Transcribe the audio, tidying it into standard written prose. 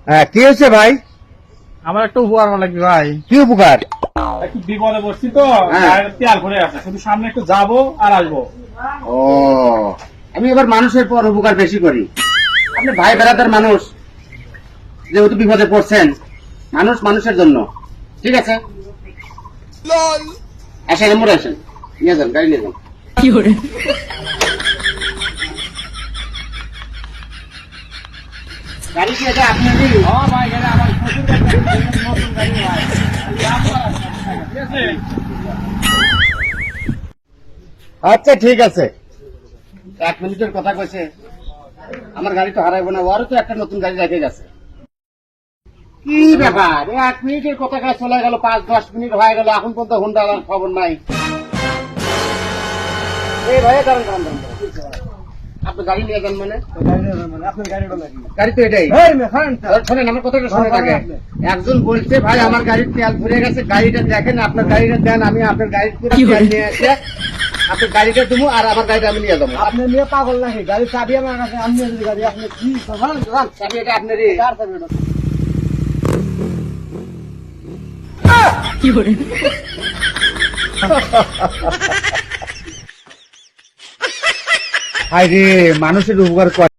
হ্যাঁ, কি হয়েছে ভাই? আমার একটা উপকার লাগবে ভাই। কি উপকার? একটু বিপদে পড়ছি তো, হ্যাঁ। তেল ভরে আছে, শুধু সামনে একটু যাবো আর আসবো। ও, আমি এবার মানুষের পর উপকার বেশি করি। আপনি ভাই বেড়াদার মানুষ, যেহেতু বিপদে পড়ছেন, মানুষ মানুষের জন্য। ঠিক আছে, আসেন মোড়ে আসেন, নিয়ে যান, গাড়ি নিয়ে যান। গাড়ি কি এটা আপনারই? ভাই গাড়ি আমার শ্বশুর গাড়ি, নতুন গাড়ি ভাই। দাম করা আছে, ঠিক আছে? আচ্ছা ঠিক আছে, 1 মিনিটের কথা কইছে, আমার গাড়ি তো হারাইবো না, ওরও তো একটা নতুন গাড়ি রেখে গেছে। কি ব্যাপার, 1 মিনিটের কথা কাজ চলে গেল, 5-10 মিনিট হয়ে গেল, এখন পর্যন্ত হুন্ডা খবর নাই। এই ভাই দাঁড়ান দাঁড়ান দাঁড়ান, আপনি গাড়ি নিয়ে যান মানে? আপনার গাড়িটা নাকি? গাড়ি তো এটাই। শোনেন, আমার কথাটা শুনে থাকে। একজন বলছে ভাই আমার গাড়ির তেল ভরে গেছে, গাড়িটা দেখেন, আপনার গাড়িটা দেন, আমি আপনার গাড়ির করে তেল নিয়ে এসে আপনার গাড়িটা দেবো আর আমার গাড়িটা আমি নিয়ে যাবো। আপনি নিয়ে পাগল নাকি? গাড়ি চাবি আমার কাছে, আমি গাড়ি আপনি কি চাবি এটা আপনারই। হায় রে, মানুষের উপকার করে।